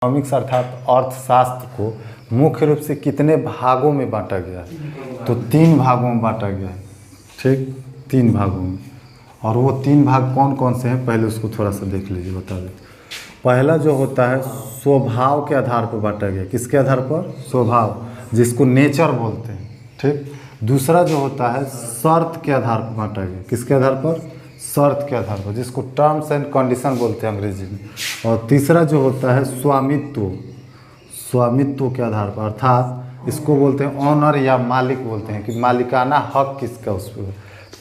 Economics अर्थात अर्थशास्त्र को मुख्य रूप से कितने भागों में बांटा गया है? तो 3 भागों में बांटा गया है। ठीक, 3 भागों में। और वो 3 भाग कौन कौन से हैं पहले उसको थोड़ा सा देख लीजिए, बता दें। पहला जो होता है स्वभाव के आधार पर बांटा गया। किसके आधार पर? स्वभाव, जिसको नेचर बोलते हैं। ठीक। दूसरा जो होता है शर्त के आधार पर बांटा गया। किसके आधार पर? शर्त के आधार पर, जिसको टर्म्स एंड कंडीशन बोलते हैं अंग्रेजी में। और तीसरा जो होता है स्वामित्व, स्वामित्व के आधार पर, अर्थात इसको बोलते हैं ऑनर या मालिक बोलते हैं कि मालिकाना हक किसका उस पर।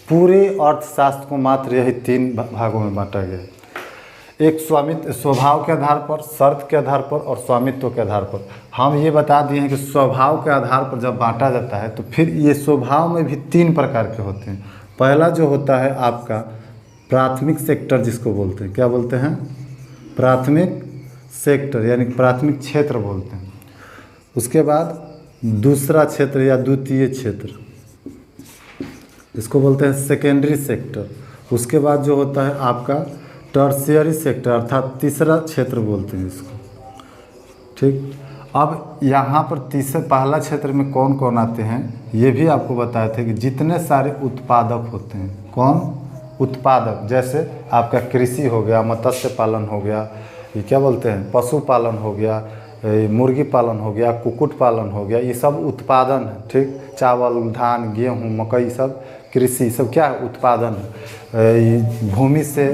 पूरे अर्थशास्त्र को मात्र यही 3 भागों में बांटा गया है। एक स्वामित्व, स्वभाव के आधार पर, शर्त के आधार पर और स्वामित्व के आधार पर। हम ये बता दिए हैं कि स्वभाव के आधार पर जब बांटा जाता है तो फिर ये स्वभाव में भी 3 प्रकार के होते हैं। पहला जो होता है आपका प्राथमिक सेक्टर, जिसको बोलते हैं, क्या बोलते हैं? प्राथमिक सेक्टर, यानी प्राथमिक क्षेत्र बोलते हैं। उसके बाद दूसरा क्षेत्र या द्वितीय क्षेत्र, इसको बोलते हैं सेकेंडरी सेक्टर। उसके बाद जो होता है आपका टर्शियरी सेक्टर, अर्थात तीसरा क्षेत्र बोलते हैं इसको। ठीक। अब यहाँ पर पहला क्षेत्र में कौन कौन आते हैं ये भी आपको बताए थे कि जितने सारे उत्पादक होते हैं। कौन? उत्पादक। जैसे आपका कृषि हो गया, मत्स्य पालन हो गया, ये क्या बोलते हैं, पशुपालन हो गया, मुर्गी पालन हो गया, कुक्कुट पालन हो गया, ये सब उत्पादन है। ठीक। चावल, धान, गेहूँ, मकई, सब कृषि, सब क्या है? उत्पादन है। भूमि से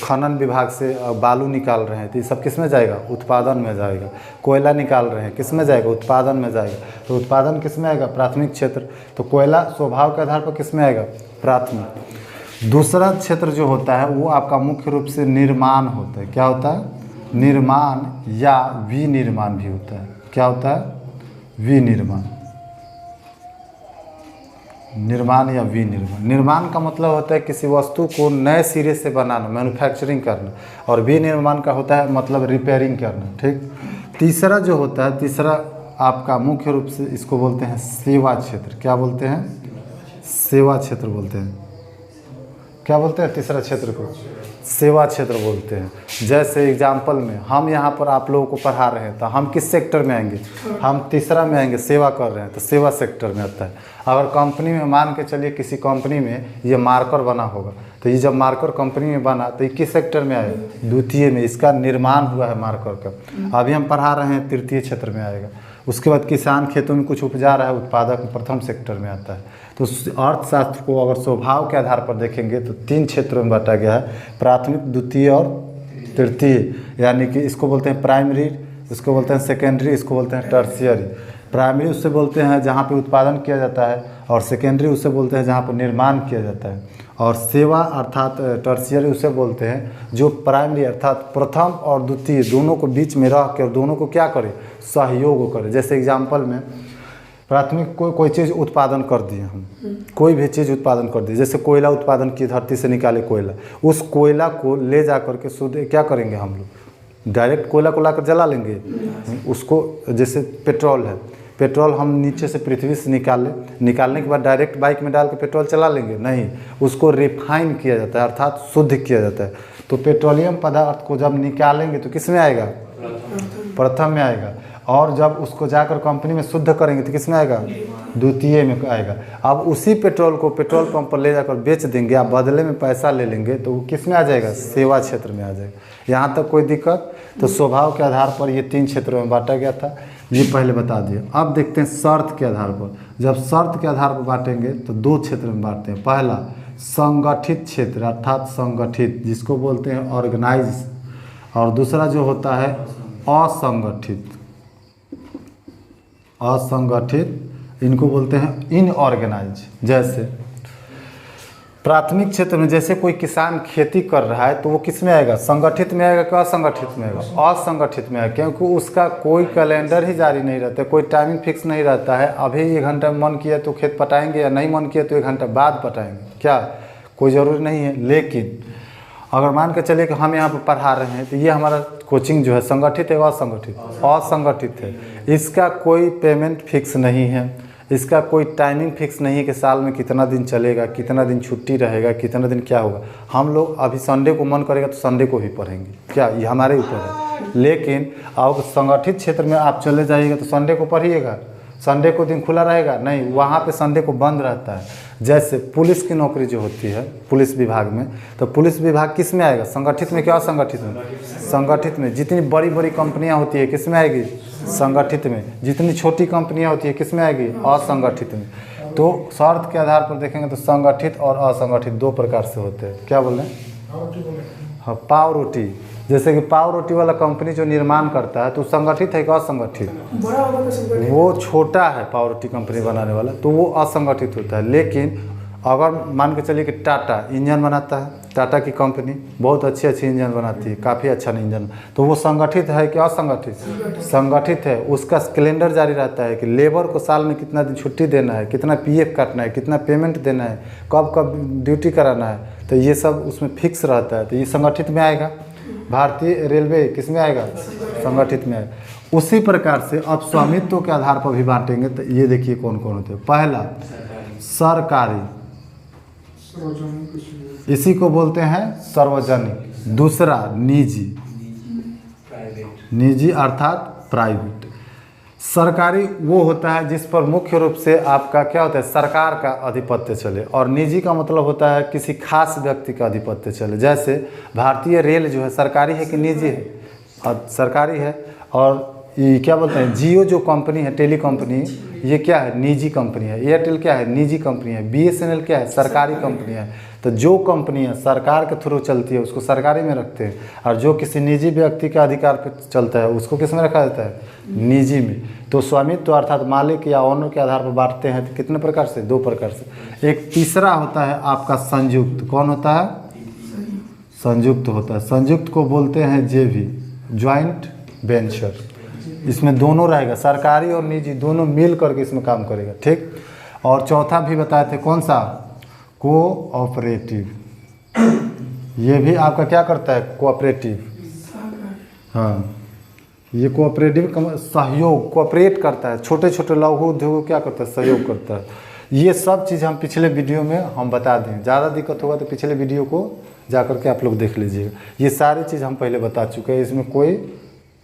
खनन विभाग से बालू निकाल रहे हैं तो ये सब किस में जाएगा? उत्पादन में जाएगा। कोयला निकाल रहे हैं, किस में जाएगा? उत्पादन में जाएगा। तो उत्पादन किस में आएगा? प्राथमिक क्षेत्र। तो कोयला स्वभाव के आधार पर किस में आएगा? प्राथमिक। दूसरा क्षेत्र जो होता है वो आपका मुख्य रूप से निर्माण होता है। क्या होता है? निर्माण या विनिर्माण भी होता है। क्या होता है? विनिर्माण। निर्माण या विनिर्माण। निर्माण का मतलब होता है किसी वस्तु को नए सिरे से बनाना, मैन्युफैक्चरिंग करना। और विनिर्माण का होता है मतलब रिपेयरिंग करना। ठीक। तीसरा जो होता है, तीसरा आपका मुख्य रूप से इसको बोलते हैं सेवा क्षेत्र। क्या बोलते हैं? सेवा क्षेत्र बोलते हैं। क्या बोलते हैं तीसरा क्षेत्र को? सेवा क्षेत्र बोलते हैं। जैसे एग्जाम्पल में हम यहाँ पर आप लोगों को पढ़ा रहे हैं तो हम किस सेक्टर में आएंगे? हम तीसरा में आएंगे। सेवा कर रहे हैं तो सेवा सेक्टर में आता है। अगर कंपनी में मान के चलिए किसी कंपनी में ये मार्कर बना होगा तो ये जब मार्कर कंपनी में बना तो ये किस सेक्टर में आएगा? द्वितीय में। इसका निर्माण हुआ है मार्कर का। अभी हम पढ़ा रहे हैं तृतीय क्षेत्र में आएगा। उसके बाद किसान खेतों में कुछ उपजा रहा है, उत्पादक प्रथम सेक्टर में आता है। तो अर्थशास्त्र को अगर स्वभाव के आधार पर देखेंगे तो 3 क्षेत्रों में बांटा गया है, प्राथमिक, द्वितीय और तृतीय। यानी कि इसको बोलते हैं प्राइमरी, इसको बोलते हैं सेकेंडरी, इसको बोलते हैं टर्शियरी। प्राइमरी उससे बोलते हैं जहाँ पे उत्पादन किया जाता है, और सेकेंडरी उससे बोलते हैं जहाँ पर निर्माण किया जाता है। और सेवा अर्थात टर्शियरी उसे बोलते हैं जो प्राइमरी अर्थात प्रथम और द्वितीय दोनों को बीच में रह कर दोनों को क्या करे? सहयोग करे। जैसे एग्जाम्पल में प्राथमिक कोई चीज़ उत्पादन कर दिए हम, कोई भी चीज़ उत्पादन कर दी, जैसे कोयला उत्पादन की, धरती से निकाले कोयला, उस कोयला को ले जा करके शुद्ध क्या करेंगे हम लोग? डायरेक्ट कोयला को लाकर जला लेंगे उसको। जैसे पेट्रोल है, पेट्रोल हम नीचे से पृथ्वी से निकालने के बाद डायरेक्ट बाइक में डाल के पेट्रोल चला लेंगे? नहीं, उसको रिफाइन किया जाता है अर्थात शुद्ध किया जाता है। तो पेट्रोलियम पदार्थ को जब निकालेंगे तो किस में आएगा? प्रथम में आएगा। और जब उसको जाकर कंपनी में शुद्ध करेंगे तो किस में आएगा? द्वितीय में आएगा। अब उसी पेट्रोल को पेट्रोल पंप पर ले जाकर बेच देंगे, आप बदले में पैसा ले लेंगे तो वो किस में आ जाएगा? सेवा क्षेत्र में आ जाएगा। यहाँ तक कोई दिक्कत? तो स्वभाव के आधार पर ये 3 क्षेत्रों में बांटा गया था, ये पहले बता दिए। अब देखते हैं शर्त के आधार पर। जब शर्त के आधार पर बांटेंगे तो 2 क्षेत्र में बांटते हैं। पहला संगठित क्षेत्र अर्थात संगठित, जिसको बोलते हैं ऑर्गेनाइज। और दूसरा जो होता है असंगठित, असंगठित इनको बोलते हैं इनऑर्गेनाइज। जैसे प्राथमिक क्षेत्र में जैसे कोई किसान खेती कर रहा है तो वो किस में आएगा? संगठित में आएगा कि असंगठित में आएगा? असंगठित में आएगा, क्योंकि उसका कोई कैलेंडर ही जारी नहीं रहता, कोई टाइमिंग फिक्स नहीं रहता है। अभी 1 घंटा में मन किया तो खेत पटाएंगे, या नहीं मन किया तो 1 घंटा बाद पटाएंगे, क्या कोई ज़रूरी नहीं है। लेकिन अगर मान के चलिए कि हम यहाँ पर पढ़ा रहे हैं तो ये हमारा कोचिंग जो है संगठित है असंगठित? असंगठित है। इसका कोई पेमेंट फिक्स नहीं है, इसका कोई टाइमिंग फिक्स नहीं है कि साल में कितना दिन चलेगा, कितना दिन छुट्टी रहेगा, कितना दिन क्या होगा। हम लोग अभी संडे को मन करेगा तो संडे को ही पढ़ेंगे, क्या ये हमारे ऊपर है। लेकिन अब संगठित क्षेत्र में आप चले जाइएगा तो संडे को पढ़िएगा, संडे को दिन खुला रहेगा नहीं, वहाँ पे संडे को बंद रहता है। जैसे पुलिस की नौकरी जो होती है पुलिस विभाग में, तो पुलिस विभाग किस में आएगा? संगठित में क्या असंगठित में? संगठित में। जितनी बड़ी बड़ी कंपनियां होती है किस में आएगी? संगठित में। जितनी छोटी कंपनियां होती है किस में आएगी? असंगठित में। तो शर्त के आधार पर देखेंगे तो संगठित और असंगठित दो प्रकार से होते हैं। क्या बोल रहे हैं? हाँ, पाव रोटी। जैसे कि पाव रोटी वाला कंपनी जो निर्माण करता है तो संगठित है कि असंगठित? वो छोटा है पाव रोटी कंपनी बनाने वाला, तो वो असंगठित होता है। लेकिन अगर मान के चलिए कि टाटा इंजन बनाता है, टाटा की कंपनी बहुत अच्छी अच्छी इंजन बनाती है, काफ़ी अच्छा इंजन, तो वो संगठित है कि असंगठित? संगठित है। उसका कैलेंडर जारी रहता है कि लेबर को साल में कितना दिन छुट्टी देना है, कितना पीएफ काटना है, कितना पेमेंट देना है, कब कब ड्यूटी कराना है, तो ये सब उसमें फिक्स रहता है। तो ये संगठित में आएगा। भारतीय रेलवे किस में आएगा? संगठित में आएगा। उसी प्रकार से अब स्वामित्व के आधार पर भी बांटेंगे तो ये देखिए कौन कौन होते हैं। पहला सरकारी, इसी को बोलते हैं सार्वजनिक। दूसरा निजी, निजी अर्थात प्राइवेट। सरकारी वो होता है जिस पर मुख्य रूप से आपका क्या होता है? सरकार का आधिपत्य चले। और निजी का मतलब होता है किसी खास व्यक्ति का आधिपत्य चले। जैसे भारतीय रेल जो है सरकारी है कि निजी है? सरकारी है। और ये क्या बोलते हैं, जियो जो कंपनी है टेली कंपनी, ये क्या है? निजी कंपनी है। एयरटेल क्या है? निजी कंपनी है। बीएसएनएल क्या है? सरकारी कंपनी है। तो जो कंपनियां सरकार के थ्रू चलती है उसको सरकारी में रखते हैं, और जो किसी निजी व्यक्ति के अधिकार पर चलता है उसको किस में रखा जाता है? निजी में। तो स्वामित्व अर्थात मालिक या ओनर के आधार पर बांटते हैं। तो कितने प्रकार से? दो प्रकार से। एक तीसरा होता है आपका संयुक्त। कौन होता है? संयुक्त होता है। संयुक्त को बोलते हैं जेवी, ज्वाइंट वेंचर। इसमें दोनों रहेगा, सरकारी और निजी दोनों मिल करके इसमें काम करेगा। ठीक। और चौथा भी बताए थे, कौन सा? कोऑपरेटिव। ये भी आपका क्या करता है? कोऑपरेटिव। हाँ, ये कोऑपरेटिव सहयोग, कोऑपरेट करता है। छोटे छोटे लघु उद्योग क्या करता है? सहयोग करता है। ये सब चीज़ हम पिछले वीडियो में हम बता दें। ज़्यादा दिक्कत होगा तो पिछले वीडियो को जा करके आप लोग देख लीजिएगा। ये सारी चीज़ हम पहले बता चुके हैं, इसमें कोई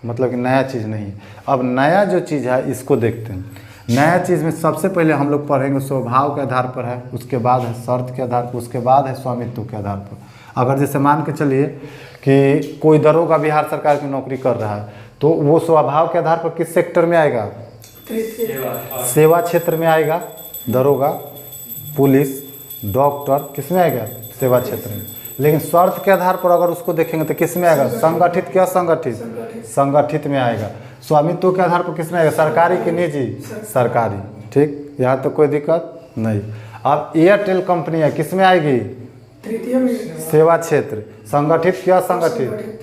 मतलब कि नया चीज़ नहीं है। अब नया जो चीज़ है इसको देखते हैं। नया चीज़ में सबसे पहले हम लोग पढ़ेंगे स्वभाव के आधार पर है, उसके बाद है शर्त के आधार पर, उसके बाद है स्वामित्व के आधार पर। अगर जैसे मान के चलिए कि कोई दरोगा बिहार सरकार की नौकरी कर रहा है तो वो स्वभाव के आधार पर किस सेक्टर में आएगा? सेवा क्षेत्र में आएगा। दरोगा, पुलिस, डॉक्टर किस में आएगा? सेवा क्षेत्र में। लेकिन शर्त के आधार पर अगर उसको देखेंगे तो किस में आएगा? संगठित क्या असंगठित? संगठित में आएगा। स्वामित्व के आधार पर किस में आएगा? सरकारी कि निजी? सरकारी। ठीक, यहाँ तो कोई दिक्कत नहीं। अब एयरटेल कंपनी है, किस में आएगी? सेवा क्षेत्र। संगठित क्या असंगठित?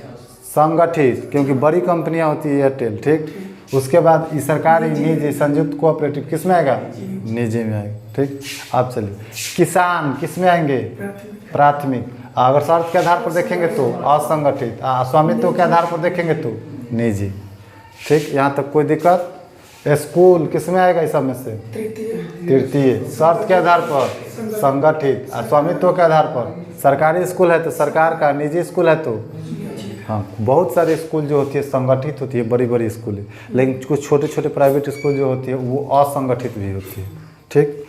संगठित, क्योंकि बड़ी कंपनियां होती है एयरटेल। ठीक। उसके बाद ये सरकारी, निजी, संयुक्त, कोऑपरेटिव किस में आएगा? निजी में आएगा। ठीक। अब चलिए किसान किस में आएंगे? प्राथमिक। अगर शर्त के आधार पर देखेंगे तो असंगठित, स्वामित्व के आधार पर देखेंगे तो निजी। ठीक, यहाँ तक कोई दिक्कत? स्कूल किस में आएगा? इस सब में से तृतीय। शर्त के आधार पर संगठित, स्वामित्व के आधार पर सरकारी स्कूल है तो सरकार का, निजी स्कूल है तो हाँ। बहुत सारे स्कूल जो होती है संगठित होती है, बड़ी बड़ी स्कूल है, लेकिन कुछ छोटे छोटे प्राइवेट स्कूल जो होती है वो असंगठित भी होती है। ठीक।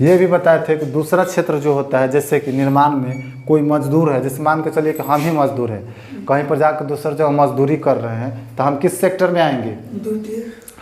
ये भी बताए थे कि दूसरा क्षेत्र जो होता है, जैसे कि निर्माण में कोई मजदूर है, जैसे मान के चलिए कि हम ही मजदूर हैं, कहीं पर जाकर दूसरा जगह मजदूरी कर रहे हैं, तो हम किस सेक्टर में आएंगे?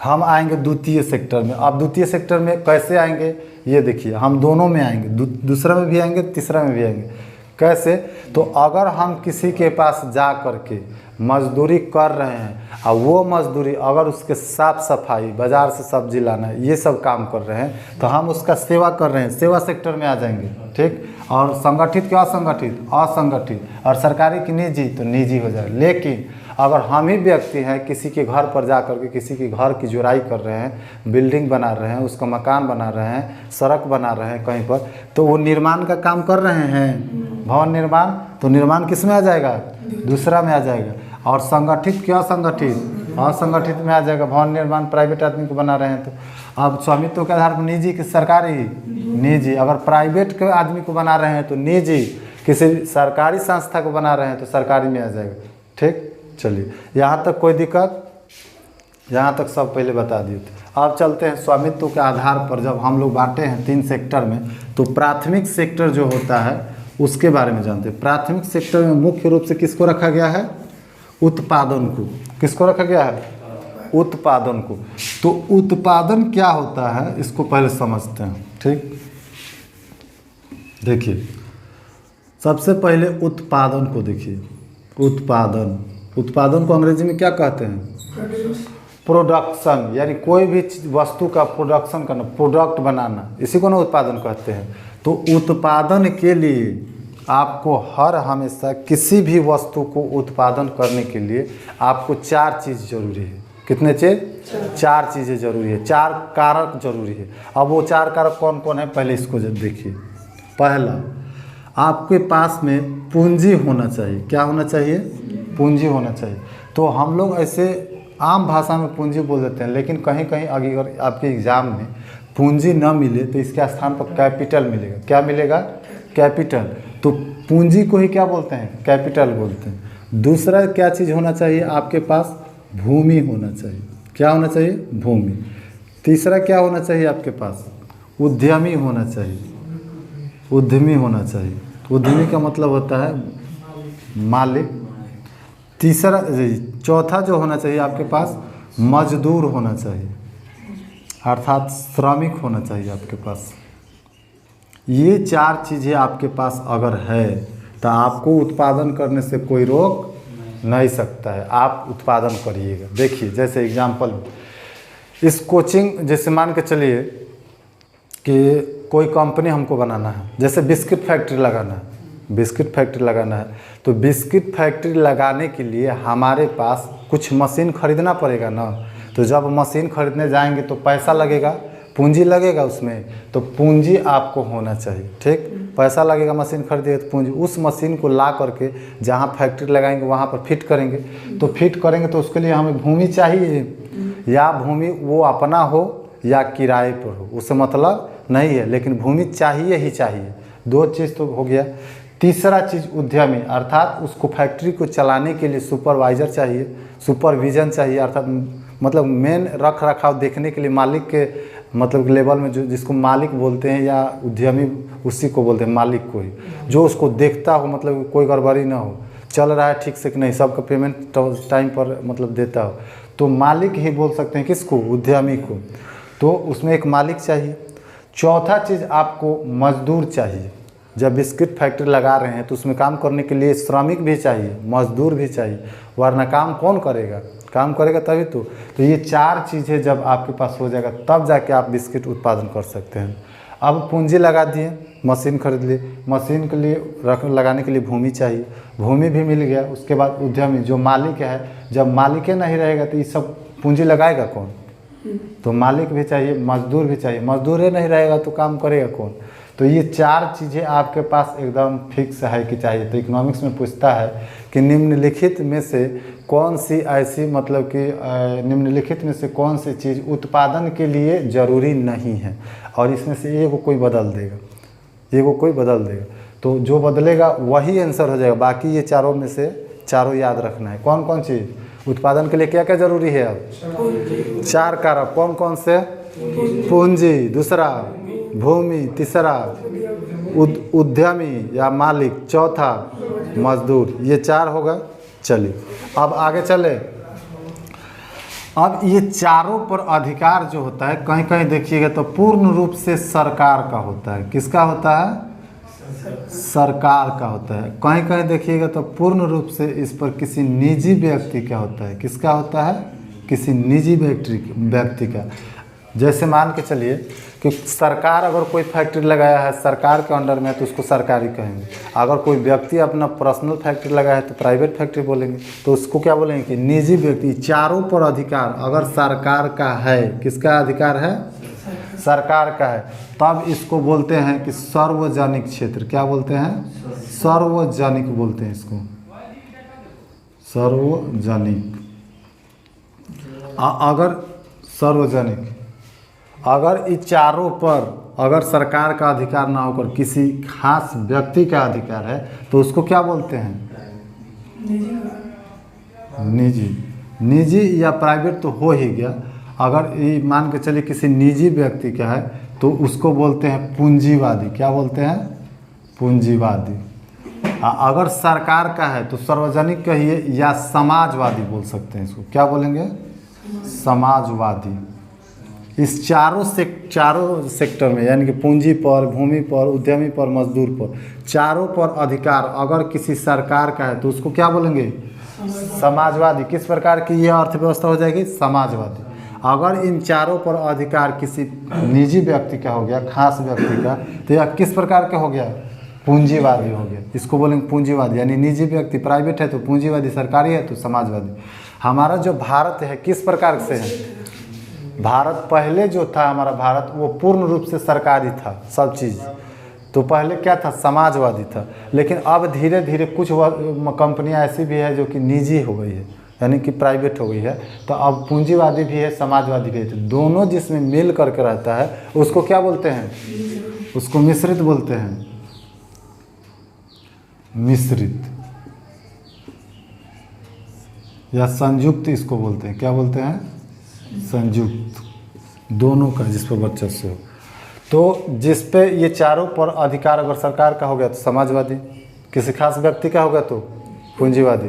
हम आएंगे द्वितीय सेक्टर में। अब द्वितीय सेक्टर में कैसे आएंगे ये देखिए, हम दोनों में आएंगे, दूसरा में भी आएंगे, तीसरा में भी आएंगे। कैसे? तो अगर हम किसी के पास जा करके मजदूरी कर रहे हैं और वो मजदूरी अगर उसके साफ सफाई, बाज़ार से सब्जी लाना, ये सब काम कर रहे हैं तो हम उसका सेवा कर रहे हैं, सेवा सेक्टर में आ जाएंगे। ठीक। और संगठित क्या असंगठित? असंगठित। और सरकारी की निजी तो निजी हो जाए। लेकिन अगर हम ही व्यक्ति हैं किसी के घर पर जा करके किसी के घर की जुड़ाई कर रहे हैं, बिल्डिंग बना रहे हैं, उसका मकान बना रहे हैं, सड़क बना रहे हैं कहीं पर, तो वो निर्माण का काम कर रहे हैं, भवन निर्माण, तो निर्माण किस में आ जाएगा? दूसरा में आ जाएगा। और संगठित क्या असंगठित? असंगठित में आ जाएगा। भवन निर्माण प्राइवेट आदमी को बना रहे हैं तो अब स्वामित्व के आधार पर निजी कि सरकारी? निजी। अगर प्राइवेट के आदमी को बना रहे हैं तो निजी, किसी सरकारी संस्था को बना रहे हैं तो सरकारी में आ जाएगा। ठीक। चलिए यहाँ तक कोई दिक्कत? यहाँ तक सब पहले बता दिए थे। अब चलते हैं स्वामित्व के आधार पर। जब हम लोग बांटे हैं 3 सेक्टर में, तो प्राथमिक सेक्टर जो होता है उसके बारे में जानते हैं। प्राथमिक सेक्टर में मुख्य रूप से किसको रखा गया है? उत्पादन को। किसको रखा गया है? उत्पादन को। तो उत्पादन क्या होता है इसको पहले समझते हैं। ठीक, देखिए सबसे पहले उत्पादन को देखिए। उत्पादन को अंग्रेजी में क्या कहते हैं? प्रोडक्शन, यानी कोई भी वस्तु का प्रोडक्शन करना, प्रोडक्ट बनाना, इसी को ना उत्पादन कहते हैं। तो उत्पादन के लिए आपको हर हमेशा किसी भी वस्तु को उत्पादन करने के लिए आपको 4 चीज़ जरूरी है। कितने चीज़? 4 चीज़ें जरूरी है, 4 कारक जरूरी है। अब वो 4 कारक कौन कौन है पहले इसको देखिए। पहला, आपके पास में पूंजी होना चाहिए। क्या होना चाहिए? पूंजी होना चाहिए। तो हम लोग ऐसे आम भाषा में पूंजी बोल देते हैं, लेकिन कहीं कहीं अगर आपके एग्ज़ाम में पूंजी न मिले तो इसके स्थान पर कैपिटल मिलेगा। क्या मिलेगा? कैपिटल। तो पूंजी को ही क्या बोलते हैं? कैपिटल बोलते हैं। दूसरा क्या चीज़ होना चाहिए आपके पास? भूमि होना चाहिए। क्या होना चाहिए? भूमि। तीसरा क्या होना चाहिए आपके पास? उद्यमी होना चाहिए। उद्यमी होना चाहिए। उद्यमी का मतलब होता है मालिक। तीसरा, चौथा जो होना चाहिए आपके पास, मजदूर होना चाहिए, अर्थात श्रमिक होना चाहिए आपके पास। ये 4 चीज़ें आपके पास अगर है तो आपको उत्पादन करने से कोई रोक नहीं सकता है। आप उत्पादन करिएगा। देखिए जैसे एग्जाम्पल, इस कोचिंग, जैसे मान के चलिए कि कोई कंपनी हमको बनाना है, जैसे बिस्किट फैक्ट्री लगाना है। बिस्किट फैक्ट्री लगाना है तो बिस्किट फैक्ट्री लगाने के लिए हमारे पास कुछ मशीन खरीदना पड़ेगा ना। तो जब मशीन खरीदने जाएंगे तो पैसा लगेगा, पूंजी लगेगा उसमें। तो पूंजी आपको होना चाहिए। ठीक, पैसा लगेगा, मशीन खरीदेगा तो पूंजी। उस मशीन को ला करके जहाँ फैक्ट्री लगाएंगे वहाँ पर फिट करेंगे। तो फिट करेंगे तो उसके लिए हमें भूमि चाहिए, या भूमि वो अपना हो या किराए पर हो, उससे मतलब नहीं है, लेकिन भूमि चाहिए ही चाहिए। 2 चीज़ तो हो गया। तीसरा चीज़ उद्यमी, अर्थात उसको फैक्ट्री को चलाने के लिए सुपरवाइज़र चाहिए, सुपरविज़न चाहिए, अर्थात मतलब मेन रख रखाव देखने के लिए मालिक के मतलब लेवल में जो जिसको मालिक बोलते हैं या उद्यमी उसी को बोलते हैं, मालिक को ही, जो उसको देखता हो, मतलब कोई गड़बड़ी ना हो, चल रहा है ठीक से कि नहीं, सबका पेमेंट टाइम पर मतलब देता हो, तो मालिक ही बोल सकते हैं किसको? उद्यमी को। तो उसमें एक मालिक चाहिए। चौथा चीज़ आपको मजदूर चाहिए। जब बिस्किट फैक्ट्री लगा रहे हैं तो उसमें काम करने के लिए श्रमिक भी चाहिए, मजदूर भी चाहिए, वरना काम कौन करेगा? काम करेगा तभी तो। ये 4 चीज़ें जब आपके पास हो जाएगा तब जाके आप बिस्किट उत्पादन कर सकते हैं। अब पूंजी लगा दिए, मशीन खरीद लिए, मशीन के लिए लगाने के लिए भूमि चाहिए, भूमि भी मिल गया। उसके बाद उद्यमी जो मालिक है, जब मालिक नहीं रहेगा तो ये सब पूंजी लगाएगा कौन? तो मालिक भी चाहिए, मजदूर भी चाहिए, मजदूर ही नहीं रहेगा तो काम करेगा कौन? तो ये 4 चीज़ें आपके पास एकदम फिक्स है कि चाहिए। तो इकोनॉमिक्स में पूछता है कि निम्नलिखित में से कौन सी ऐसी, मतलब कि निम्नलिखित में से कौन सी चीज़ उत्पादन के लिए ज़रूरी नहीं है, और इसमें से एगो कोई बदल देगा, एगो कोई बदल देगा। तो जो बदलेगा वही आंसर हो जाएगा। बाकी ये 4 में से 4 याद रखना है। कौन कौन चीज़ उत्पादन के लिए क्या क्या ज़रूरी है? अब 4 कारक कौन कौन से? पूंजी, दूसरा भूमि, तीसरा उद्यमी या मालिक, चौथा मजदूर। ये 4 होगा। चलिए अब आगे चले। अब ये चारों पर अधिकार जो होता है, कहीं कहीं देखिएगा तो पूर्ण रूप से सरकार का होता है। किसका होता है? सरकार का होता है। कहीं कहीं देखिएगा तो पूर्ण रूप से इस पर किसी निजी व्यक्ति का होता है। किसका होता है? किसी निजी व्यक्ति का। जैसे मान के चलिए कि सरकार अगर कोई फैक्ट्री लगाया है सरकार के अंडर में है तो उसको सरकारी कहेंगे। अगर कोई व्यक्ति अपना पर्सनल फैक्ट्री लगाया है तो प्राइवेट फैक्ट्री बोलेंगे। तो उसको क्या बोलेंगे कि निजी व्यक्ति। चारों पर अधिकार अगर सरकार का है, किसका अधिकार है? सरकार का है, तब इसको बोलते हैं कि सार्वजनिक क्षेत्र। क्या बोलते हैं? सार्वजनिक बोलते हैं इसको, सार्वजनिक। अगर सार्वजनिक, अगर इस चारों पर अगर सरकार का अधिकार ना होकर किसी खास व्यक्ति का अधिकार है तो उसको क्या बोलते हैं? निजी, निजी या प्राइवेट तो हो ही गया। अगर ये मान के चलिए किसी निजी व्यक्ति का है तो उसको बोलते हैं पूंजीवादी। क्या बोलते हैं? पूंजीवादी। अगर सरकार का है तो सार्वजनिक कहिए या समाजवादी बोल सकते हैं इसको। क्या बोलेंगे? समाजवादी। इस चारों सेक्टर में यानी कि पूंजी पर, भूमि पर, उद्यमी पर, मजदूर पर, चारों पर अधिकार अगर किसी सरकार का है तो उसको क्या बोलेंगे? समाजवादी। किस प्रकार की यह अर्थव्यवस्था हो जाएगी? समाजवादी। अगर इन चारों पर अधिकार किसी निजी व्यक्ति का हो गया, खास व्यक्ति का, तो यह किस प्रकार का हो गया? पूंजीवादी हो गया। इसको बोलेंगे पूंजीवादी। यानी निजी व्यक्ति प्राइवेट है तो पूंजीवादी, सरकारी है तो समाजवादी। हमारा जो भारत है किस प्रकार से है? भारत पहले जो था हमारा भारत वो पूर्ण रूप से सरकारी था सब चीज़। तो पहले क्या था? समाजवादी था। लेकिन अब धीरे धीरे कुछ कंपनियां ऐसी भी है जो कि निजी हो गई है, यानी कि प्राइवेट हो गई है। तो अब पूंजीवादी भी है, समाजवादी भी है। तो दोनों जिसमें मिल करके रहता है उसको क्या बोलते हैं? उसको मिश्रित बोलते हैं। मिश्रित या संयुक्त इसको बोलते हैं। क्या बोलते हैं? संयुक्त। दोनों का जिस पर वर्चस्व हो। तो जिस पे ये चारों पर अधिकार अगर सरकार का हो गया तो समाजवादी, किसी खास व्यक्ति का होगा तो पूंजीवादी।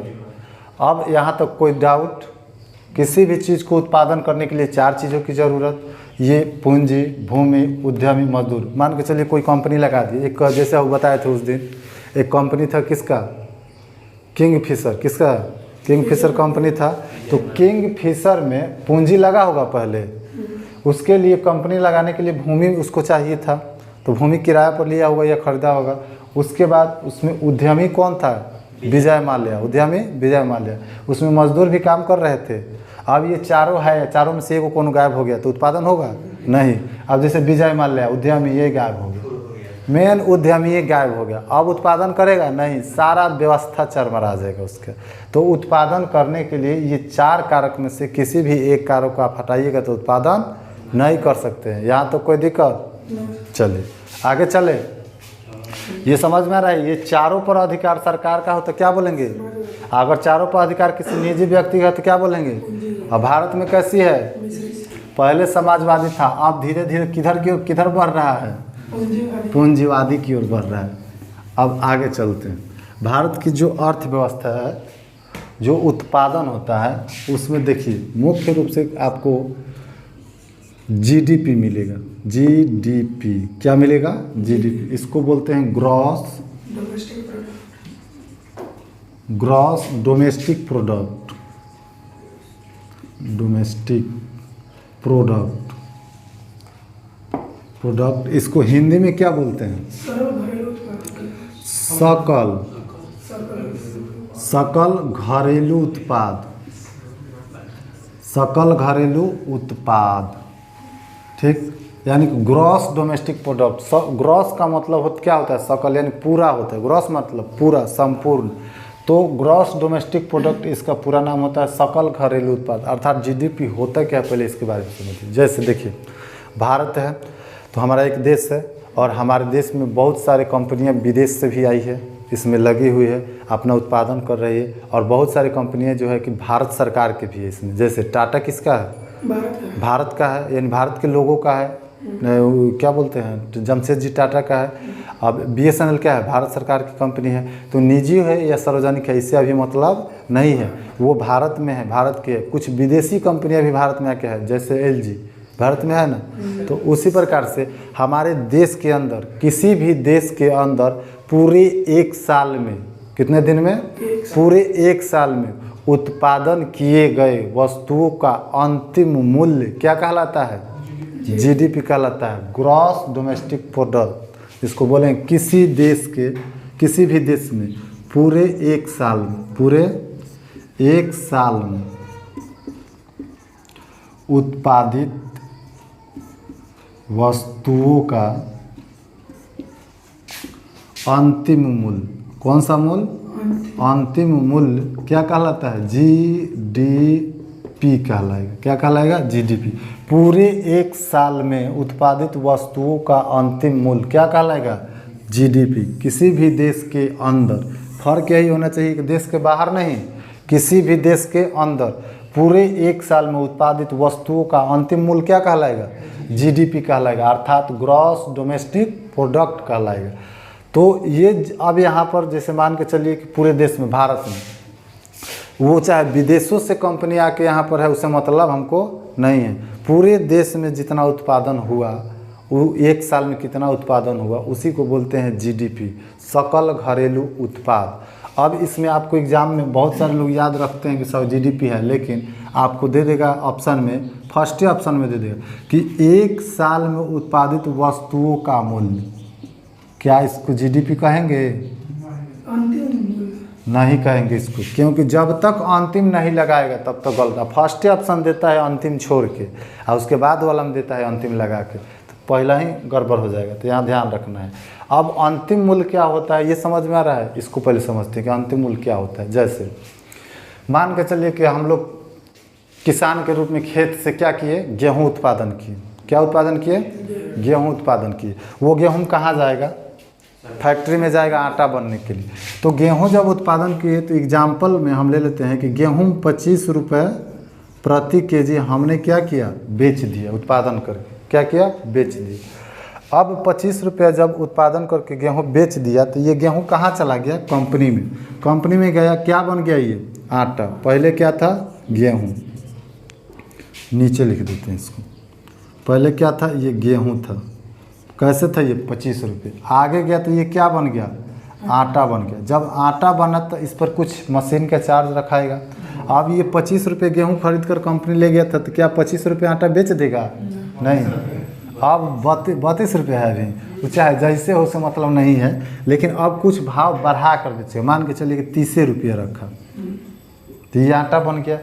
अब यहाँ तक कोई डाउट? किसी भी चीज़ को उत्पादन करने के लिए चार चीज़ों की ज़रूरत, ये पूंजी, भूमि, उद्यमी, मजदूर। मान के चलिए कोई कंपनी लगा दी, एक जैसे आप बताए थे उस दिन, एक कंपनी था किसका? किंगफिशर। किसका? किंगफिशर कंपनी था। तो किंगफिशर में पूंजी लगा होगा पहले, उसके लिए कंपनी लगाने के लिए भूमि उसको चाहिए था, तो भूमि किराए पर लिया होगा या खरीदा होगा। उसके बाद उसमें उद्यमी कौन था? विजय माल्या। उद्यमी विजय माल्या। उसमें मजदूर भी काम कर रहे थे। अब ये चारों है, चारों में से एक कौन गायब हो गया तो उत्पादन होगा नहीं। अब जैसे विजय माल्या उद्यमी, ये गायब हो गया, मेन उद्यमी ये गायब हो गया। अब उत्पादन करेगा नहीं, सारा व्यवस्था चरमरा जाएगा उसके। तो उत्पादन करने के लिए ये चार कारक में से किसी भी एक कारक को आप हटाइएगा तो उत्पादन नहीं कर सकते हैं। यहाँ तो कोई दिक्कत? चलिए आगे चले। ये समझ में आ रहा है? ये चारों पर अधिकार सरकार का हो तो क्या बोलेंगे? अगर चारों पर अधिकार किसी निजी व्यक्ति का है तो क्या बोलेंगे? अब भारत में कैसी है? पहले समाजवादी था, अब धीरे धीरे किधर बढ़ रहा है? पूंजीवादी की ओर बढ़ रहा है। अब आगे चलते हैं। भारत की जो अर्थव्यवस्था है, जो उत्पादन होता है, उसमें देखिए मुख्य रूप से आपको जीडीपी मिलेगा। जीडीपी क्या मिलेगा? जीडीपी। इसको बोलते हैं ग्रॉस डोमेस्टिक प्रोडक्ट। प्रोडक्ट इसको हिंदी में क्या बोलते हैं? सकल घरेलू उत्पाद। सकल घरेलू उत्पाद, ठीक। यानी कि ग्रॉस डोमेस्टिक प्रोडक्ट। ग्रॉस का मतलब क्या होता है? सकल, यानी पूरा होता है। ग्रॉस मतलब पूरा, संपूर्ण। तो ग्रॉस डोमेस्टिक प्रोडक्ट इसका पूरा नाम होता है सकल घरेलू उत्पाद। अर्थात जीडीपी होता क्या है पहले इसके बारे में समझिए। जैसे देखिए भारत है तो हमारा एक देश है, और हमारे देश में बहुत सारी कंपनियां विदेश से भी आई है, इसमें लगी हुई है, अपना उत्पादन कर रही है। और बहुत सारी कंपनियां जो है कि भारत सरकार की भी है इसमें। जैसे टाटा किसका है? भारत का है, यानी भारत के लोगों का है। क्या बोलते हैं? जमशेदजी टाटा का है। अब बीएसएनएल क्या है? भारत सरकार की कंपनी है। तो निजी है या सार्वजनिक है इससे अभी मतलब नहीं है, वो भारत में है, भारत के है। कुछ विदेशी कंपनियां भी भारत में आके है, जैसे एलजी भारत में है ना। तो उसी प्रकार से हमारे देश के अंदर, किसी भी देश के अंदर पूरे एक साल में, कितने दिन में? पूरे एक साल में उत्पादन किए गए वस्तुओं का अंतिम मूल्य क्या कहलाता है? जीडीपी कहलाता है, ग्रॉस डोमेस्टिक प्रोडक्ट। इसको बोलें किसी देश के, किसी भी देश में पूरे एक साल में उत्पादित वस्तुओं का अंतिम मूल्य, कौन सा मूल्य? अंतिम मूल्य क्या कहलाता है? जीडीपी कहलाएगा। क्या कहलाएगा? जीडीपी। पूरे एक साल में उत्पादित वस्तुओं का अंतिम मूल्य क्या कहलाएगा? जीडीपी। किसी भी देश के अंदर, फर्क यही होना चाहिए कि देश के बाहर नहीं, किसी भी देश के अंदर पूरे एक साल में उत्पादित वस्तुओं का अंतिम मूल्य क्या कहलाएगा? जीडीपी कहलाएगा, अर्थात ग्रॉस डोमेस्टिक प्रोडक्ट कहलाएगा। तो ये अब यहाँ पर जैसे मान के चलिए कि पूरे देश में, भारत में, वो चाहे विदेशों से कंपनी आके यहाँ पर है, उससे मतलब हमको नहीं है। पूरे देश में जितना उत्पादन हुआ, वो एक साल में कितना उत्पादन हुआ, उसी को बोलते हैं जीडीपी, सकल घरेलू उत्पाद। अब इसमें आपको एग्जाम में बहुत सारे लोग याद रखते हैं कि सब जीडीपी है, लेकिन आपको दे देगा ऑप्शन में, फर्स्ट ऑप्शन में दे देगा कि एक साल में उत्पादित वस्तुओं का मूल्य। क्या इसको जीडीपी कहेंगे? नहीं कहेंगे इसको, क्योंकि जब तक अंतिम नहीं लगाएगा तब तक गलत। फर्स्ट ऑप्शन देता है अंतिम छोड़ के, और उसके बाद वाला में देता है अंतिम लगा के, तो पहला ही गड़बड़ हो जाएगा। तो यहाँ ध्यान रखना है। अब अंतिम मूल्य क्या होता है ये समझ में आ रहा है? इसको पहले समझते हैं कि अंतिम मूल्य क्या होता है। जैसे मान के चलिए कि हम लोग किसान के रूप में खेत से क्या किए? गेहूँ उत्पादन किए। क्या उत्पादन किए? गेहूँ उत्पादन किए। वो गेहूँ कहाँ जाएगा? फैक्ट्री में जाएगा आटा बनने के लिए। तो गेहूं जब उत्पादन किए तो एग्जाम्पल में हम ले लेते हैं कि गेहूं 25 रुपये प्रति केजी हमने क्या किया? बेच दिया उत्पादन करके। क्या किया? बेच दिया। अब 25 रुपये जब उत्पादन करके गेहूं बेच दिया तो ये गेहूं कहाँ चला गया? कंपनी में। कंपनी में गया, क्या बन गया? ये आटा। पहले क्या था? गेहूँ। नीचे लिख देते हैं इसको। पहले क्या था? ये गेहूँ था। कैसे था? ये 25 रुपये। आगे गया तो ये क्या बन गया? आटा बन गया। जब आटा बना तो इस पर कुछ मशीन का चार्ज रखाएगा। अब ये 25 रुपये गेहूँ खरीद कर कंपनी ले गया था, तो क्या 25 रुपये आटा बेच देगा? नहीं। अब 32 रुपये है अभी, तो चाहे जैसे हो से मतलब नहीं है, लेकिन अब कुछ भाव बढ़ा कर बेचेगा। मान के चलिए कि 30 रुपये रखा, तो ये आटा बन गया।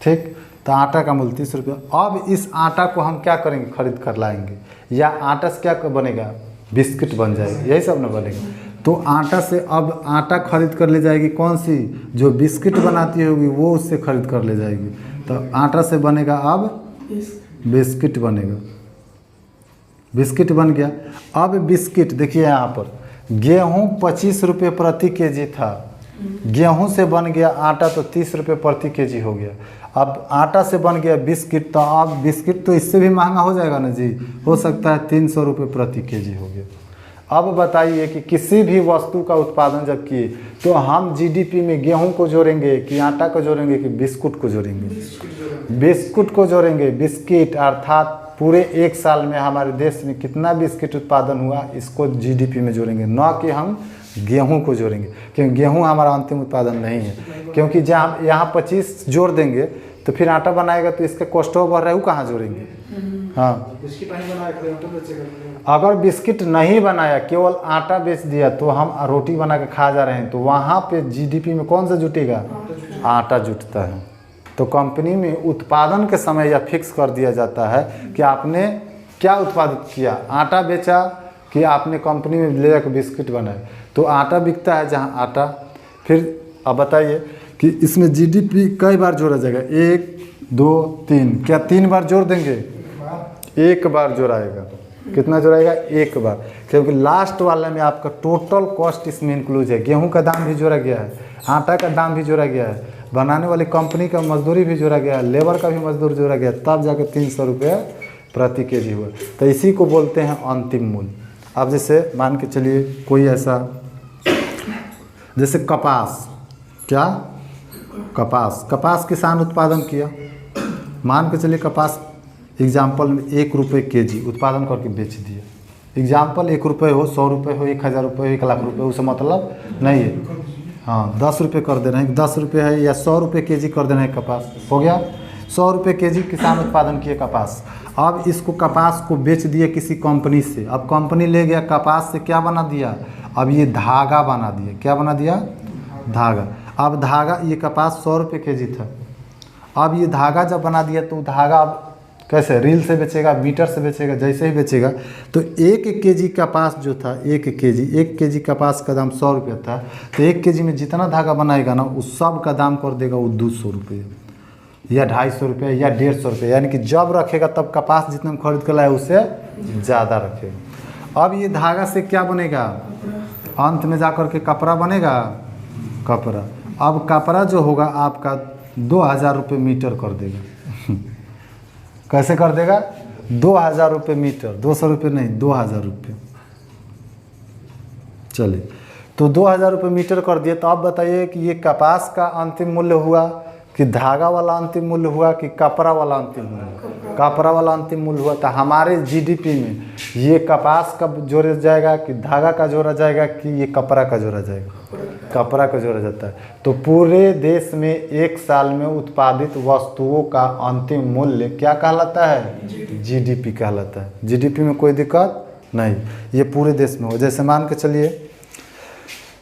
ठीक, तो आटा का मूल्य 30 रुपये। अब इस आटा को हम क्या करेंगे? खरीद कर लाएंगे, या आटा से क्या बनेगा? बिस्किट बन जाएगा, यही सब ना बनेगा। तो आटा से अब आटा खरीद कर ले जाएगी कौन सी? जो बिस्किट बनाती होगी वो उससे खरीद कर ले जाएगी। तो आटा से बनेगा अब बिस्किट बनेगा। बिस्किट बन गया। अब बिस्किट देखिए यहाँ पर गेहूँ 25 रुपये प्रति केजी था, गेहूं से बन गया आटा तो 30 रुपये प्रति केजी हो गया। अब आटा से बन गया बिस्किट, तो अब बिस्किट तो इससे भी महंगा हो जाएगा ना जी, हो सकता है 300 रुपये प्रति केजी हो गया। अब बताइए कि किसी भी वस्तु का उत्पादन जब किए तो हम जीडीपी में गेहूं को जोड़ेंगे कि आटा को जोड़ेंगे कि बिस्कुट को जोड़ेंगे? बिस्कुट को जोड़ेंगे। बिस्किट अर्थात पूरे एक साल में हमारे देश में कितना बिस्किट उत्पादन हुआ, इसको जीडीपी में जोड़ेंगे, न कि हम गेहूं को जोड़ेंगे, क्योंकि गेहूं हमारा अंतिम उत्पादन नहीं है। क्योंकि जहाँ यहाँ 25 जोड़ देंगे तो फिर आटा बनाएगा तो इसका कॉस्टो बढ़ रहा है, वो कहाँ जोड़ेंगे? हाँ, अगर बिस्किट नहीं बनाया, केवल आटा बेच दिया, तो हम रोटी बना के खा जा रहे हैं, तो वहाँ पे जीडीपी में कौन सा जुटेगा? आटा जुटता है। तो कंपनी में उत्पादन के समय यह फिक्स कर दिया जाता है कि आपने क्या उत्पादित किया, आटा बेचा कि आपने कंपनी में ले जाकर बिस्किट बनाए। तो आटा बिकता है जहाँ आटा। फिर अब बताइए कि इसमें जीडीपी कई बार जोड़ा जाएगा? 1 2 3। क्या 3 बार जोड़ देंगे? 1 बार जोड़ाएगा। कितना जोड़ाएगा? 1 बार, क्योंकि लास्ट वाले में आपका टोटल कॉस्ट इसमें इंक्लूड है। गेहूं का दाम भी जोड़ा गया है, आटा का दाम भी जोड़ा गया है, बनाने वाली कंपनी का मजदूरी भी जोड़ा गया है, लेबर का भी मजदूर जोड़ा गया, तब जाकर 300 रुपये प्रति केजी हुआ। तो इसी को बोलते हैं अंतिम मूल्य। अब जैसे मान के चलिए कोई ऐसा, जैसे कपास, क्या? कपास किसान उत्पादन किया। मान के चलिए कपास एग्जाम्पल में 1 रुपये केजी उत्पादन करके बेच दिया। एग्जाम्पल 1 रुपये हो, 100 रुपये हो, 1000 रुपये हो, 1 लाख रुपये, उससे मतलब नहीं है। हाँ, 10 रुपये कर देना है, 10 रुपये है या 100 रुपये केजी कर देना है। कपास हो गया 100 रुपये केजी किसान उत्पादन किए कपास। अब इसको कपास को बेच दिया किसी कंपनी से। अब कंपनी ले गया, कपास से क्या बना दिया? अब ये धागा बना दिया। क्या बना दिया? धागा। अब धागा, ये कपास 100 रुपये केजी था। अब ये धागा जब बना दिया तो धागा अब कैसे? रील से बेचेगा, मीटर से बेचेगा, जैसे ही बेचेगा। तो 1 केजी कपास जो था, 1 केजी कपास का दाम 100 रुपये था, तो 1 केजी में जितना धागा बनाएगा ना, उस सब का दाम कर देगा वो 200 रुपये या 250 रुपये या 150 रुपये। यानी कि जब रखेगा तब कपास जितना में खरीद कर लाए उससे ज़्यादा रखेगा। अब ये धागा से क्या बनेगा? अंत में जाकर के कपड़ा बनेगा, कपड़ा। अब कपड़ा जो होगा आपका 2000 रुपये मीटर कर देगा। कैसे कर देगा? 2000 रुपये मीटर, 200 रुपये नहीं, 2000 रुपये। चलिए, तो 2000 रुपये मीटर कर दिए। तो आप बताइए कि ये कपास का अंतिम मूल्य हुआ कि धागा वाला अंतिम मूल्य हुआ कि कपड़ा वाला अंतिम मूल्य हुआ? कपड़ा वाला अंतिम मूल्य हुआ। तो हमारे जीडीपी में ये कपास का जोड़ा जाएगा कि धागा का जोड़ा जाएगा कि ये कपड़ा का जोड़ा जाएगा? कपड़ा का जोड़ा जाता है। तो पूरे देश में एक साल में उत्पादित वस्तुओं का अंतिम मूल्य क्या कहलाता है? जीडीपी कहलाता है। जीडीपी में कोई दिक्कत नहीं, ये पूरे देश में हो। जैसे मान के चलिए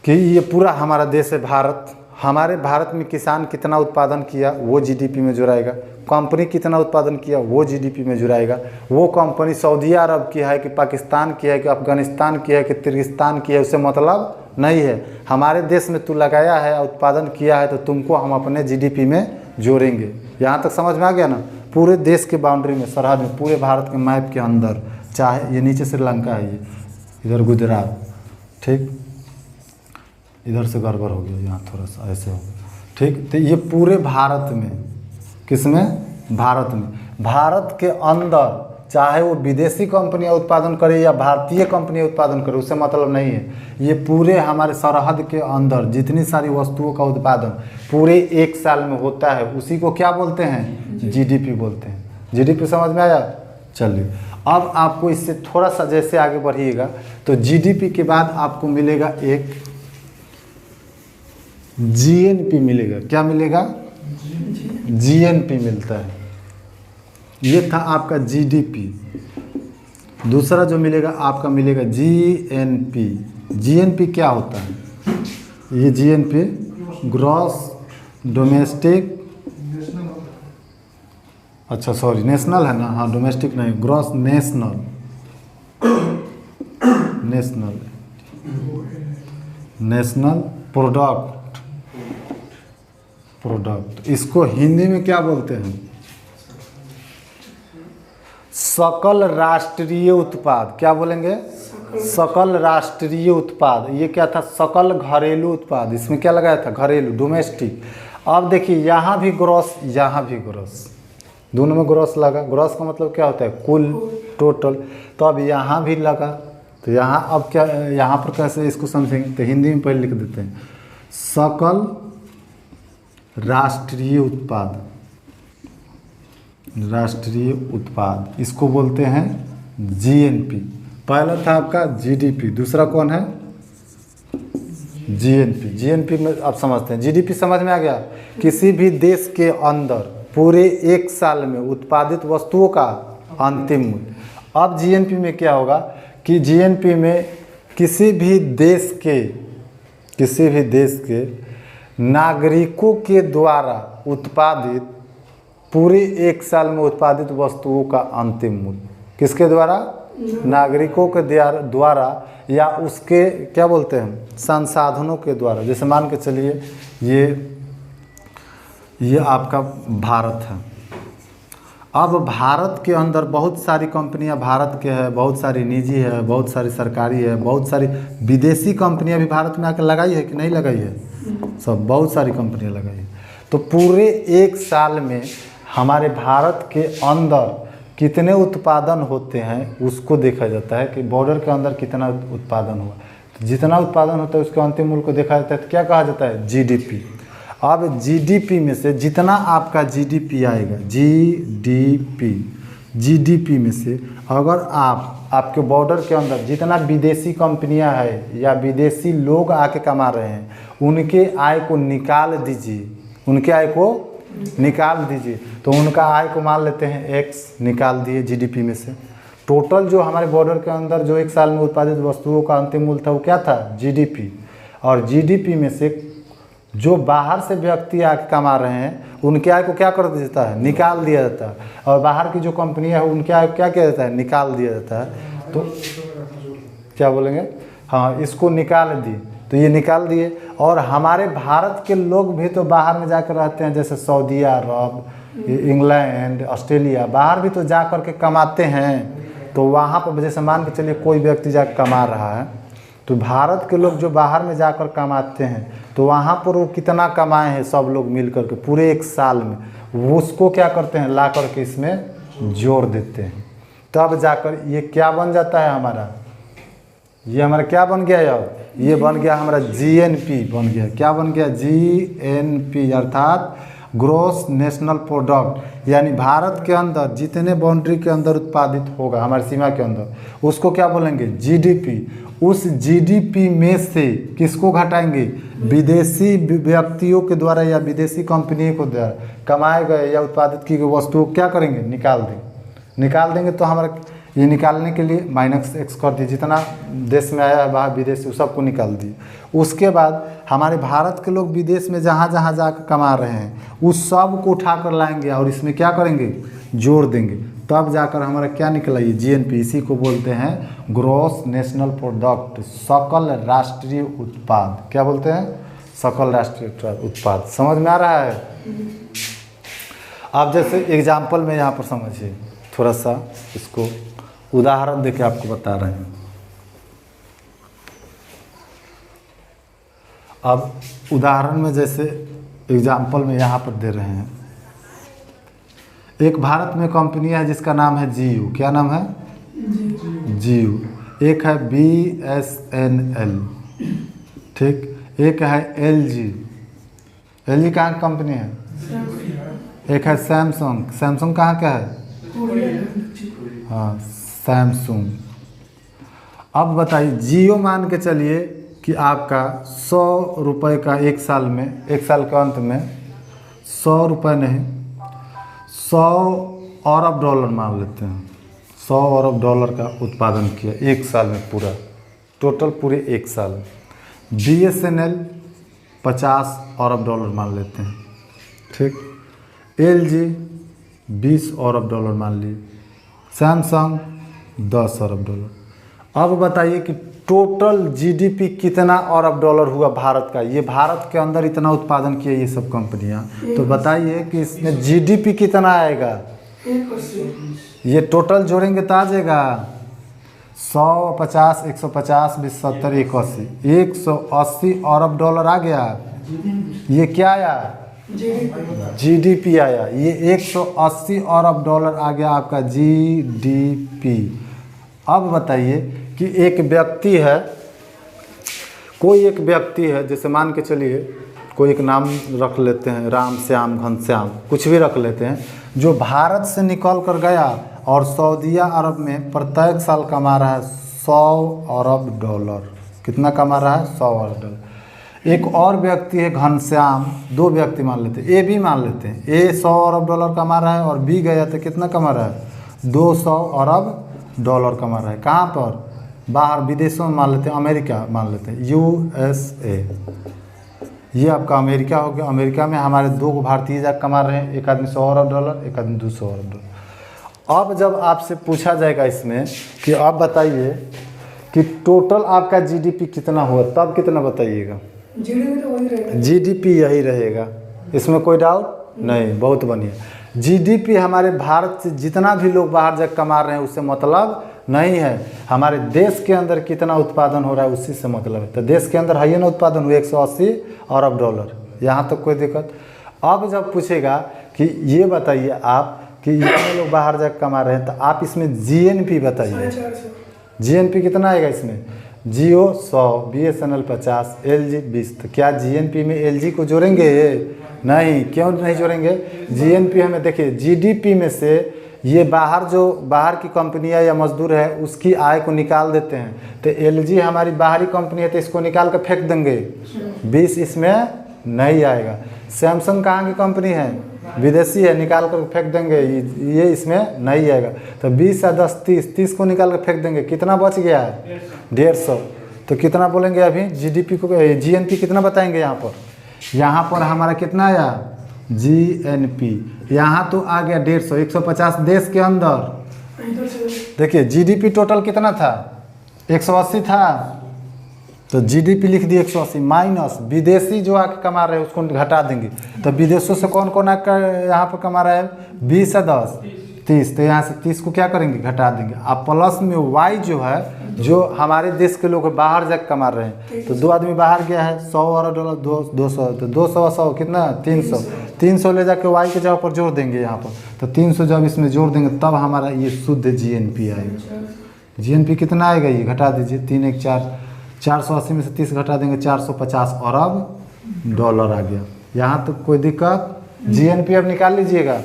कि ये पूरा हमारा देश है भारत। हमारे भारत में किसान कितना उत्पादन किया वो जीडीपी में जुड़ाएगा। कंपनी कितना उत्पादन किया वो जीडीपी में जुड़ाएगा। वो कंपनी सऊदी अरब की है कि पाकिस्तान की है कि अफगानिस्तान की है कि किर्गिस्तान की है, उससे मतलब नहीं है। हमारे देश में तू लगाया है, उत्पादन किया है, तो तुमको हम अपने जीडीपी में जोड़ेंगे। यहाँ तक समझ में आ गया ना? पूरे देश के बाउंड्री में, सरहद में, पूरे भारत के मैप के अंदर, चाहे ये नीचे श्रीलंका है, ये इधर गुजरात, ठीक, इधर से गड़बड़ हो गया, यहाँ थोड़ा सा ऐसे हो गया, ठीक। तो ये पूरे भारत में, किसमें? भारत में। भारत के अंदर चाहे वो विदेशी कंपनियां उत्पादन करे या भारतीय कंपनियां उत्पादन करे, उससे मतलब नहीं है। ये पूरे हमारे सरहद के अंदर जितनी सारी वस्तुओं का उत्पादन पूरे एक साल में होता है, उसी को क्या बोलते हैं? जीडीपी बोलते हैं। जीडीपी समझ में आया? चलिए, अब आपको इससे थोड़ा सा जैसे आगे बढ़िएगा तो जीडीपी के बाद आपको मिलेगा एक जीएनपी मिलेगा। क्या मिलेगा? जीएनपी मिलता है। ये था आपका जीडीपी। दूसरा जो मिलेगा आपका मिलेगा जीएनपी। जीएनपी क्या होता है? ये जीएनपी ग्रॉस डोमेस्टिक, अच्छा सॉरी नेशनल है ना, हाँ डोमेस्टिक नहीं, gross national, national national product. इसको हिंदी में क्या बोलते हैं? सकल राष्ट्रीय उत्पाद। क्या बोलेंगे? सकल राष्ट्रीय उत्पाद। ये क्या था? सकल घरेलू उत्पाद। इसमें क्या लगाया था? घरेलू, डोमेस्टिक। अब देखिए यहाँ भी ग्रॉस, यहाँ भी ग्रॉस, दोनों में ग्रॉस लगा। ग्रॉस का मतलब क्या होता है? कुल, टोटल। तो अब यहाँ भी लगा, तो यहाँ अब क्या, यहाँ पर कैसे इसको समझेंगे? तो हिंदी में पहले लिख देते हैं, सकल राष्ट्रीय उत्पाद। राष्ट्रीय उत्पाद इसको बोलते हैं जीएनपी। पहला था आपका जीडीपी, दूसरा कौन है? जीएनपी। जीएनपी में आप समझते हैं, जीडीपी समझ में आ गया? किसी भी देश के अंदर पूरे एक साल में उत्पादित वस्तुओं का अंतिम मूल्य। अब जीएनपी में क्या होगा कि जीएनपी में किसी भी देश के नागरिकों के द्वारा उत्पादित पूरे एक साल में उत्पादित वस्तुओं का अंतिम मूल्य। किसके द्वारा? नागरिकों के द्वारा या उसके क्या बोलते हैं? संसाधनों के द्वारा। जैसे मान के चलिए ये आपका भारत है। अब भारत के अंदर बहुत सारी कंपनियां भारत के है, बहुत सारी निजी है, बहुत सारी सरकारी है, बहुत सारी विदेशी कंपनियां भी भारत में आकर लगाई है कि नहीं लगाई है? सब बहुत सारी कंपनियां लगाई है। तो पूरे एक साल में हमारे भारत के अंदर कितने उत्पादन होते हैं उसको देखा जाता है कि बॉर्डर के अंदर कितना उत्पादन हुआ। तो जितना उत्पादन होता है उसके अंतिम मूल्य को देखा जाता है। तो क्या कहा जाता है? जीडीपी। अब जीडीपी में से जितना आपका जीडीपी आएगा, जीडीपी में से अगर आपके बॉर्डर के अंदर जितना विदेशी कंपनियां हैं या विदेशी लोग आके कमा रहे हैं, उनके आय को निकाल दीजिए, उनके आय को निकाल दीजिए। तो उनका आय को मान लेते हैं एक्स, निकाल दिए जीडीपी में से। टोटल जो हमारे बॉर्डर के अंदर जो एक साल में उत्पादित वस्तुओं का अंतिम मूल्य था वो क्या था? जीडीपी। और जीडीपी में से जो बाहर से व्यक्ति आके कमा रहे हैं उनके आय को क्या कर दिया जाता है? निकाल दिया जाता है। और बाहर की जो कंपनियां है उनके आय को क्या किया जाता है? निकाल दिया जाता है। तो क्या बोलेंगे? हाँ, इसको निकाल दिए, तो ये निकाल दिए। और हमारे भारत के लोग भी तो बाहर में जाकर रहते हैं, जैसे सऊदी अरब, इंग्लैंड, ऑस्ट्रेलिया, बाहर भी तो जा कर के कमाते हैं। तो वहाँ पर जैसे मान के चलिए कोई व्यक्ति जाकर कमा रहा है, तो भारत के लोग जो बाहर में जाकर कमाते हैं तो वहाँ पर वो कितना कमाए हैं सब लोग मिल कर के पूरे एक साल में, वो उसको क्या करते हैं ला कर के इसमें जोड़ देते हैं, तब जाकर ये क्या बन जाता है हमारा, ये हमारा क्या बन गया यार, ये बन गया हमारा जीएनपी बन गया। क्या बन गया, जीएनपी अर्थात ग्रोस नेशनल प्रोडक्ट, यानी भारत के अंदर जितने बाउंड्री के अंदर उत्पादित होगा हमारी सीमा के अंदर उसको क्या बोलेंगे, जीडीपी। उस जीडीपी में से किसको घटाएंगे, विदेशी व्यक्तियों के द्वारा या विदेशी कंपनियों के द्वारा कमाए गए या उत्पादित की गई वस्तुओं को क्या करेंगे, निकाल देंगे। तो हमारा ये निकालने के लिए -x कर दिए, जितना देश में आया है बाहर विदेश उस सबको निकाल दिए। उसके बाद हमारे भारत के लोग विदेश में जहाँ जहाँ जाकर कमा रहे हैं उस सब को उठा कर लाएंगे और इसमें क्या करेंगे, जोड़ देंगे, तब जाकर हमारा क्या निकला, ये जीएनपी। इसी को बोलते हैं ग्रॉस नेशनल प्रोडक्ट, सकल राष्ट्रीय उत्पाद। क्या बोलते हैं, सकल राष्ट्रीय उत्पाद। समझ में आ रहा है। आप जैसे एग्जाम्पल में यहाँ पर समझिए, थोड़ा सा इसको उदाहरण देके आपको बता रहे हैं। अब उदाहरण में जैसे एग्जाम्पल में यहाँ पर दे रहे हैं, एक भारत में कंपनी है जिसका नाम है जियो। क्या नाम है, जियो। एक है BSNL, ठीक। एक है LG। LG कहाँ की कंपनी है, एक है सैमसंग। सैमसंग कहाँ का है, हाँ सैमसंग। अब बताइए, जियो मान के चलिए कि आपका 100 रुपये का एक साल में, एक साल के अंत में 100 रुपये नहीं 100 अरब डॉलर मान लेते हैं, 100 अरब डॉलर का उत्पादन किया एक साल में, पूरा टोटल पूरे एक साल। BSNL 50 अरब डॉलर मान लेते हैं, ठीक। LG 20 अरब डॉलर मान लिए, सैमसंग 10 अरब डॉलर। अब बताइए कि टोटल जीडीपी कितना अरब डॉलर हुआ भारत का, ये भारत के अंदर इतना उत्पादन किया ये सब कंपनियां, तो बताइए कि इसमें जीडीपी कितना आएगा, ये टोटल जोड़ेंगे तो आ जाएगा 100 50 150 20 70 81 180 अरब डॉलर आ गया। ये क्या आया, जीडीपी आया। ये 180 अरब डॉलर आ गया आपका जीडीपी। अब बताइए कि एक व्यक्ति है, कोई एक व्यक्ति है, जैसे मान के चलिए कोई एक नाम रख लेते हैं, राम श्याम घनश्याम, कुछ भी रख लेते हैं, जो भारत से निकल कर गया और सऊदीया अरब में प्रत्येक साल कमा रहा है 100 अरब डॉलर। कितना कमा रहा है, 100 अरब डॉलर। एक और व्यक्ति है घनश्याम, दो व्यक्ति मान लेते हैं, ए भी मान लेते हैं, ए 100 अरब डॉलर कमा रहा है और बी गया तो कितना कमा रहा है, 200 अरब डॉलर कमा रहा है। कहाँ पर, बाहर विदेशों में मान लेते हैं, अमेरिका मान लेते हैं, USA। ये आपका अमेरिका हो गया। अमेरिका में हमारे 2 भारतीय जाकर कमा रहे हैं, एक आदमी 100 अरब डॉलर, एक आदमी 200 अरब डॉलर। अब जब आपसे पूछा जाएगा इसमें कि आप बताइए कि टोटल आपका जीडीपी कितना हुआ, तब कितना बताइएगा, जीडीपी यही रहेगा, इसमें कोई डाउट नहीं। बहुत बढ़िया। जीडीपी हमारे भारत से जितना भी लोग बाहर जाकर कमा रहे हैं उससे मतलब नहीं है, हमारे देश के अंदर कितना उत्पादन हो रहा है उसी से मतलब है। तो देश के अंदर है ना उत्पादन हुआ 180 अरब डॉलर, यहाँ तक कोई दिक्कत। अब जब पूछेगा कि ये बताइए आप कि इतने लोग बाहर जाकर कमा रहे हैं, तो आप इसमें जीएनपी बताइए, जीएनपी कितना आएगा इसमें, जियो 100, BSNL 50, LG 20। तो क्या जीएनपी में LG को जोड़ेंगे, नहीं। क्यों नहीं जोड़ेंगे, जीएनपी हमें देखिए जीडीपी में से ये बाहर जो बाहर की कंपनियां या मजदूर है उसकी आय को निकाल देते हैं। तो LG हमारी बाहरी कंपनी है तो इसको निकाल कर फेंक देंगे, 20 इसमें नहीं आएगा। सैमसंग कहाँ की कंपनी है, विदेशी है, निकाल कर फेंक देंगे, ये इसमें नहीं आएगा। तो 20 या 10 30 को निकाल कर फेंक देंगे, कितना बच गया है, 150। तो कितना बोलेंगे अभी जीडीपी को, जीएनपी कितना बताएंगे यहाँ पर, यहाँ पर हमारा कितना आया जीएनपी, यहाँ तो आ गया 150, 150 देश के अंदर। देखिए जीडीपी टोटल कितना था, 180 था, तो जीडीपी लिख दिए 180 माइनस विदेशी जो आके कमा रहे हैं उसको घटा देंगे। तो विदेशों से कौन कौन आकर यहाँ पर कमा रहा है, 20 या 10 30, तो यहाँ से 30 को क्या करेंगे, घटा देंगे। अब प्लस में वाई जो है जो हमारे देश के लोग बाहर जाकर कमा रहे हैं, तो 2 आदमी बाहर गया है, $100 200, तो 200 100 कितना 300 ले जाके वाई के जगह पर जोड़ देंगे यहाँ पर, तो 300 जब इसमें जोड़ देंगे तब हमारा ये शुद्ध GNP आएगा। GNP कितना आएगा, ये घटा दीजिए, 3 1 4, 480 में से 30 घटा देंगे, 450 अरब डॉलर आ गया। यहाँ तो कोई दिक्कत। GNP अब निकाल लीजिएगा।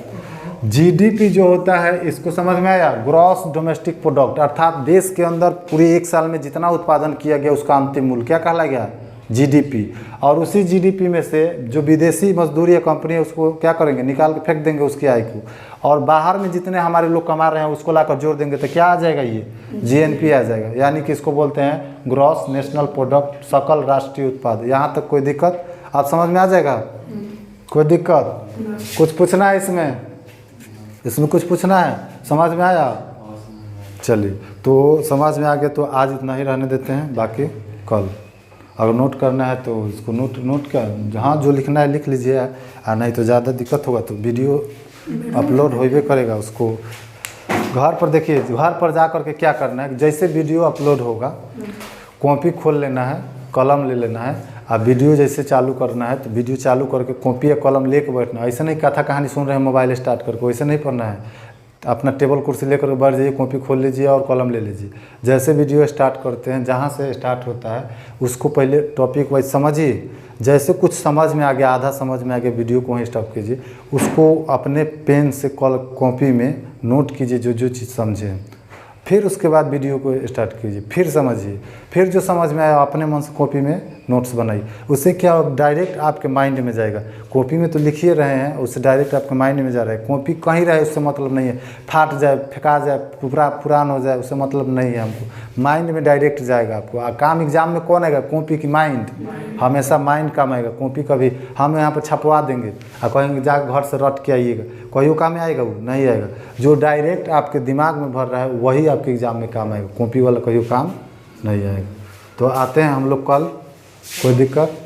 GDP जो होता है, इसको समझ में आया, ग्रॉस डोमेस्टिक प्रोडक्ट, अर्थात देश के अंदर पूरे एक साल में जितना उत्पादन किया गया उसका अंतिम मूल्य क्या कहला गया, GDP। और उसी GDP में से जो विदेशी मजदूर या कंपनी है उसको क्या करेंगे, निकाल के फेंक देंगे उसकी आय को, और बाहर में जितने हमारे लोग कमा रहे हैं उसको लाकर जोड़ देंगे, तो क्या आ जाएगा, ये GNP आ जाएगा। यानी कि इसको बोलते हैं ग्रॉस नेशनल प्रोडक्ट, सकल राष्ट्रीय उत्पाद। यहाँ तक कोई दिक्कत, आप समझ में आ जाएगा, कोई दिक्कत? कुछ पूछना है इसमें कुछ पूछना है, समझ में आया? चलिए, तो समझ में आ गया, तो आज इतना ही रहने देते हैं, बाकी कल अगर नोट करना है तो इसको नोट कर, जहाँ जो लिखना है लिख लीजिए, नहीं तो ज़्यादा दिक्कत होगा तो वीडियो अपलोड होइबे करेगा, उसको घर पर देखिए। घर पर जा कर के क्या करना है, जैसे वीडियो अपलोड होगा कॉपी खोल लेना है, कलम ले लेना है, अब वीडियो जैसे चालू करना है तो वीडियो चालू करके कॉपी या कलम लेके बैठना है। ऐसे नहीं कथा कहानी सुन रहे हैं मोबाइल स्टार्ट करके, वैसे नहीं पढ़ना है। अपना टेबल कुर्सी लेकर बैठ जाइए, कॉपी खोल लीजिए और कलम ले लीजिए। जैसे वीडियो स्टार्ट करते हैं, जहाँ से स्टार्ट होता है उसको पहले टॉपिक वाइज समझिए। जैसे कुछ समझ में आ गया, आधा समझ में आ गया, वीडियो को वहीं स्टॉप कीजिए, उसको अपने पेन से कॉपी में नोट कीजिए जो जो चीज़ समझे, फिर उसके बाद वीडियो को स्टार्ट कीजिए, फिर समझिए, फिर जो समझ में आया अपने मन से कॉपी में नोट्स बनाइए। उससे क्या डायरेक्ट आपके माइंड में जाएगा। कॉपी में तो लिख ही रहे हैं, उससे डायरेक्ट आपके माइंड में जा रहा है। कॉपी कहीं रहे उससे मतलब नहीं है, फाट जाए, फेंका जाए, पुरान हो जाए, उससे मतलब नहीं है हमको। माइंड में डायरेक्ट जाएगा आपको। काम एग्जाम में कौन आएगा, कॉपी की माइंड, हमेशा माइंड काम आएगा। कॉपी कभी हम यहाँ पर छपवा देंगे और कहेंगे जाकर घर से रट के आइएगा, कहीं काम में आएगा, वो नहीं आएगा। जो डायरेक्ट आपके दिमाग में भर रहा है वही आपके एग्जाम में काम आएगा, कॉपी वाला कहीं काम नहीं आएगा। तो आते हैं हम लोग कल, कोई दिक्कत?